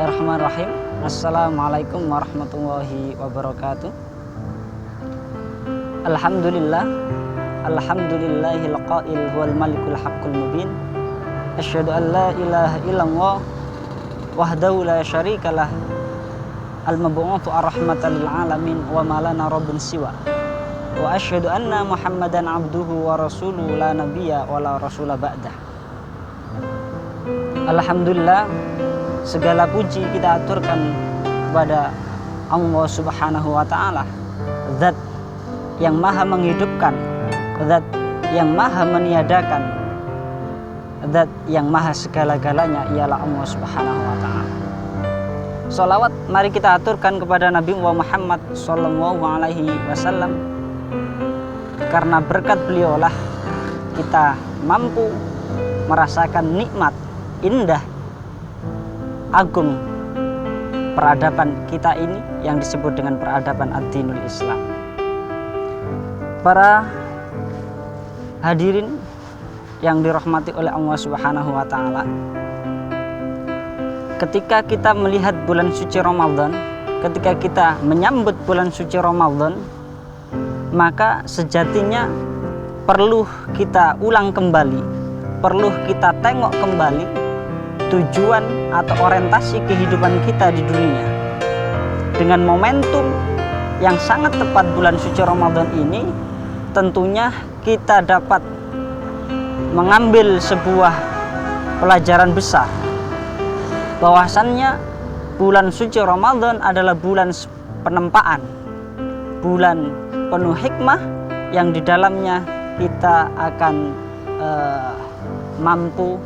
Bismillahirrahmanirrahim. Assalamualaikum warahmatullahi wabarakatuh. Alhamdulillahil qail huwal malikul haqqul mubin. Asyhadu an la ilaha illallah wahdahu la syarikalah al-mab'utsu ar-rahmatan lil alamin wa ma lana rabbun siwa. Wa asyhadu anna Muhammadan abduhu wa rasuluhu la nabiyya wa la rasula ba'dah. Alhamdulillah, segala puji kita aturkan kepada Allah Subhanahu wa taala, Zat yang maha menghidupkan, Zat yang maha meniadakan, Zat yang maha segala-galanya ialah Allah Subhanahu wa taala. Sholawat mari kita aturkan kepada Nabi Muhammad sallallahu alaihi wasallam, karena berkat beliaulah kita mampu merasakan nikmat indah agung peradaban kita ini yang disebut dengan peradaban ad-dinul Islam. Para hadirin yang dirahmati oleh Allah Subhanahu wa taala, ketika kita melihat bulan suci Ramadan, ketika kita menyambut bulan suci Ramadan, maka sejatinya perlu kita ulang kembali, perlu kita tengok kembali tujuan atau orientasi kehidupan kita di dunia. Dengan momentum yang sangat tepat bulan suci Ramadan ini, tentunya kita dapat mengambil sebuah pelajaran besar, bahwasannya bulan suci Ramadan adalah bulan penempaan, bulan penuh hikmah yang di dalamnya kita akan mampu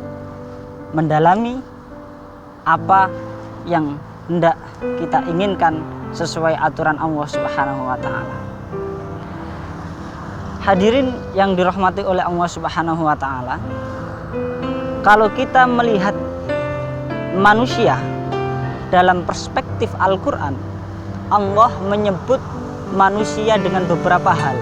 mendalami apa yang hendak kita inginkan sesuai aturan Allah Subhanahu wa taala. Hadirin yang dirahmati oleh Allah Subhanahu wa taala, kalau kita melihat manusia dalam perspektif Al-Qur'an, Allah menyebut manusia dengan beberapa hal.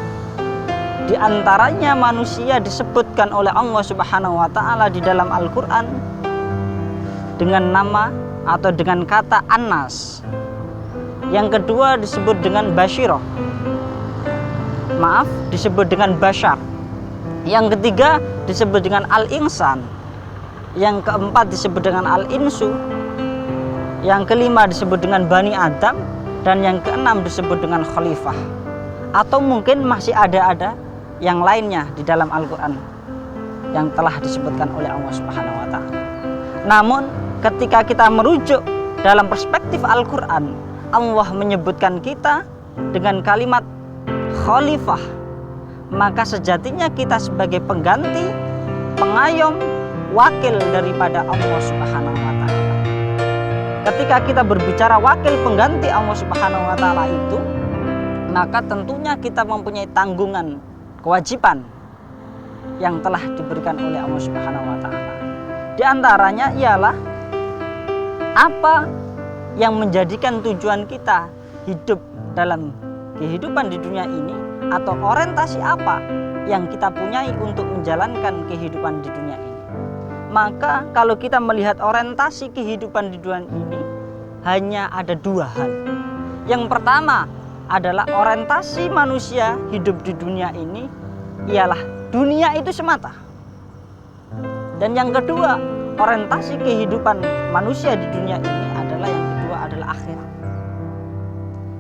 Di antaranya manusia disebutkan oleh Allah Subhanahu wa taala di dalam Al-Qur'an dengan nama atau dengan kata An-Nas. Yang kedua disebut dengan Basyirah. Disebut dengan Bashar. Yang ketiga disebut dengan Al-Insan. Yang keempat disebut dengan Al-Insu. Yang kelima disebut dengan Bani Adam. Dan yang keenam disebut dengan Khalifah. Atau mungkin masih ada yang lainnya di dalam Al-Quran yang telah disebutkan oleh Allah Subhanahu wa ta'ala. Namun ketika kita merujuk dalam perspektif Al-Quran, Allah menyebutkan kita dengan kalimat Khalifah, maka sejatinya kita sebagai pengganti, pengayom, wakil daripada Allah Subhanahu wa ta'ala. Ketika kita berbicara wakil pengganti Allah Subhanahu wa ta'ala itu, maka tentunya kita mempunyai tanggungan, kewajiban yang telah diberikan oleh Allah Subhanahu wa ta'ala. Di antaranya ialah apa yang menjadikan tujuan kita hidup dalam kehidupan di dunia ini, atau orientasi apa yang kita punyai untuk menjalankan kehidupan di dunia ini. Maka kalau kita melihat orientasi kehidupan di dunia ini, hanya ada dua hal. Yang pertama adalah orientasi manusia hidup di dunia ini ialah dunia itu semata. Dan yang kedua, orientasi kehidupan manusia di dunia ini adalah akhirat.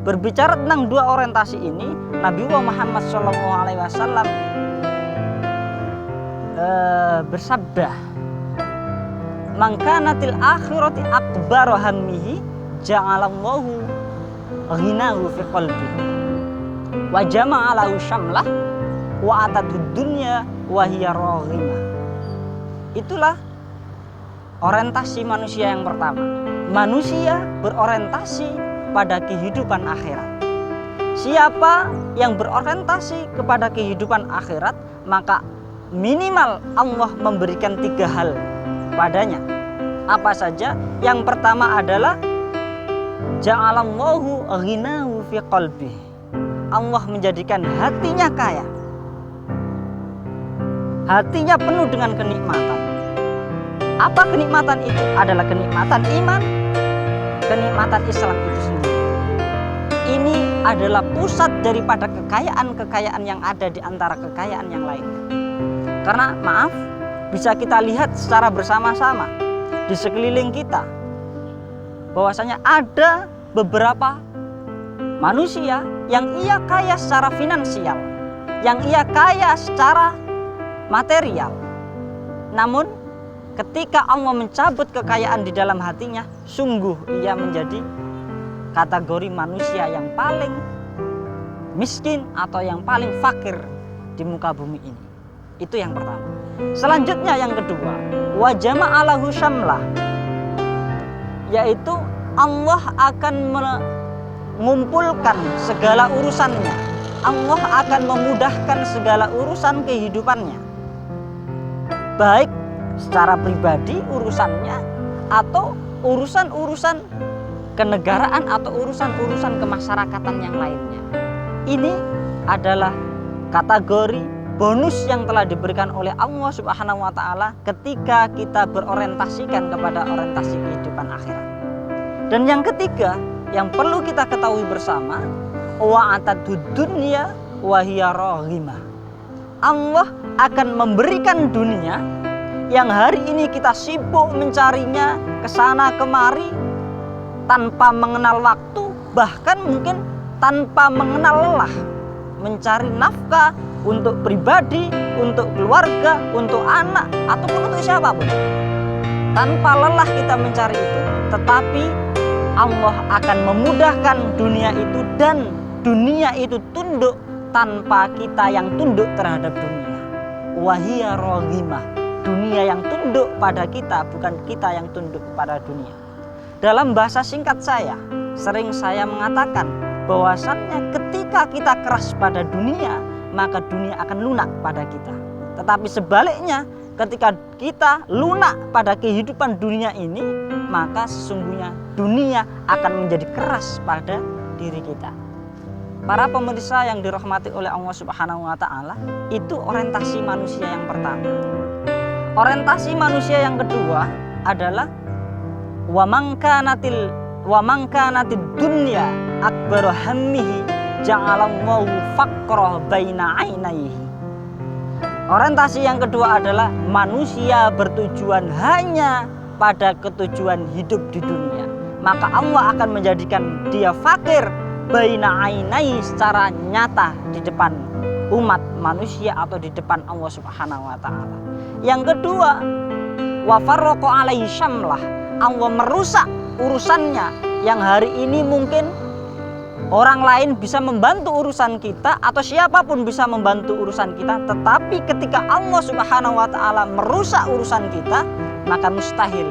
Berbicara tentang dua orientasi ini, Nabi Muhammad SAW bersabda, "Man kanatil akhirati akbaru hammihi ja'alallahu ghinahu fi qalbihi wa jama'alahu syamlah wa atatud dunya wa hiya raghimah." Itulah orientasi manusia yang pertama. Manusia berorientasi pada kehidupan akhirat. Siapa yang berorientasi kepada kehidupan akhirat, maka minimal Allah memberikan tiga hal padanya. Apa saja? Yang pertama adalah ja'alallahu ghinahu fi qalbi. Allah menjadikan hatinya kaya. Hatinya penuh dengan kenikmatan. Apa kenikmatan itu? Adalah kenikmatan iman, kenikmatan Islam itu sendiri. Ini adalah pusat daripada kekayaan-kekayaan yang ada di antara kekayaan yang lain. Karena maaf, bisa kita lihat secara bersama-sama di sekeliling kita bahwasanya ada beberapa manusia yang ia kaya secara finansial, yang ia kaya secara material. Namun ketika Allah mencabut kekayaan di dalam hatinya, sungguh ia menjadi kategori manusia yang paling miskin atau yang paling fakir di muka bumi ini. Itu yang pertama. Selanjutnya yang kedua, wa jama'alahu syamlah, yaitu Allah akan mengumpulkan segala urusannya. Allah akan memudahkan segala urusan kehidupannya, baik secara pribadi urusannya atau urusan-urusan kenegaraan atau urusan-urusan kemasyarakatan yang lainnya. Ini adalah kategori bonus yang telah diberikan oleh Allah Subhanahu wa Ta'ala ketika kita berorientasikan kepada orientasi kehidupan akhirat. Dan yang ketiga yang perlu kita ketahui bersama, wa'atadud dunya wa hiya raghimah. Allah akan memberikan dunia yang hari ini kita sibuk mencarinya kesana kemari tanpa mengenal waktu, bahkan mungkin tanpa mengenal lelah, mencari nafkah untuk pribadi, untuk keluarga, untuk anak, ataupun untuk siapapun. Tanpa lelah kita mencari itu, tetapi Allah akan memudahkan dunia itu dan dunia itu tunduk tanpa kita yang tunduk terhadap dunia. Wahia rohimah, dunia yang tunduk pada kita, bukan kita yang tunduk pada dunia. Dalam bahasa singkat saya, sering saya mengatakan bahwasannya ketika kita keras pada dunia, maka dunia akan lunak pada kita. Tetapi sebaliknya, ketika kita lunak pada kehidupan dunia ini, maka sesungguhnya dunia akan menjadi keras pada diri kita. Para pemirsa yang dirahmati oleh Allah Subhanahu wa Ta'ala, itu orientasi manusia yang pertama. Orientasi manusia yang kedua adalah wa man kanatid dunya akbaru hammihi ja'alallahu faqra baina ainaihi. Orientasi yang kedua adalah manusia bertujuan hanya pada ketujuan hidup di dunia, maka Allah akan menjadikan dia fakir baina ainaihi, secara nyata di depan umat manusia atau di depan Allah Subhanahu wa Ta'ala. Yang kedua, wa farraqa alaihi syamlah, Allah merusak urusannya yang hari ini mungkin orang lain bisa membantu urusan kita atau siapapun bisa membantu urusan kita, tetapi ketika Allah Subhanahu wa Ta'ala merusak urusan kita, maka mustahil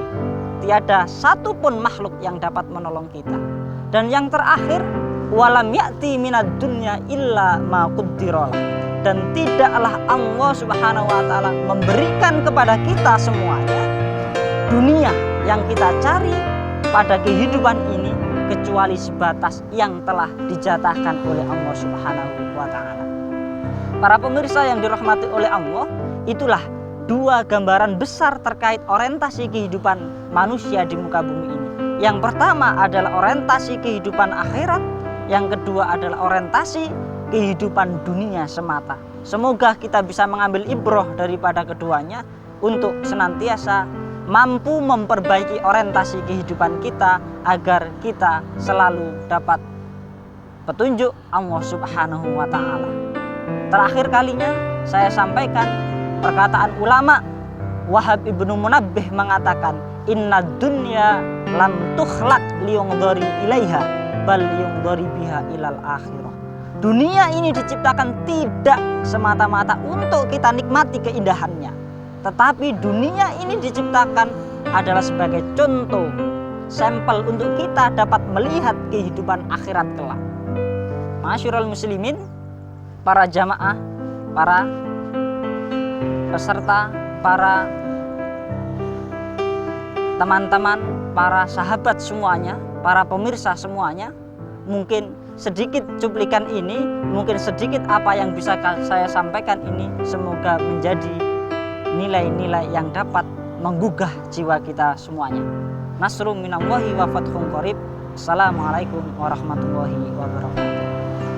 tiada satupun makhluk yang dapat menolong kita. Dan yang terakhir, walam ya'ti minad dunya illa ma quddirolah, dan tidaklah Allah Subhanahu wa Ta'ala memberikan kepada kita semuanya dunia yang kita cari pada kehidupan ini kecuali sebatas yang telah dijatahkan oleh Allah Subhanahu wa Ta'ala. Para pemirsa yang dirahmati oleh Allah, itulah dua gambaran besar terkait orientasi kehidupan manusia di muka bumi ini. Yang pertama adalah orientasi kehidupan akhirat, yang kedua adalah orientasi kehidupan dunia semata. Semoga kita bisa mengambil ibrah daripada keduanya untuk senantiasa mampu memperbaiki orientasi kehidupan kita agar kita selalu dapat petunjuk Allah Subhanahu wa Ta'ala. Terakhir kalinya saya sampaikan perkataan ulama Wahab ibnu Munabbih mengatakan, inna dunya lam tukhlaq liyungdhari ilaiha bal liyungdhari biha ilal akhirah. Dunia ini diciptakan tidak semata-mata untuk kita nikmati keindahannya, tetapi dunia ini diciptakan adalah sebagai contoh, sampel untuk kita dapat melihat kehidupan akhirat kelak. Ma'asyiral muslimin, para jamaah, para peserta, para teman-teman, para sahabat semuanya, para pemirsa semuanya, mungkin sedikit cuplikan ini, mungkin sedikit apa yang bisa saya sampaikan ini, semoga menjadi nilai-nilai yang dapat menggugah jiwa kita semuanya. nasrum minallahi wa fathun qarib. Assalamualaikum warahmatullahi wabarakatuh.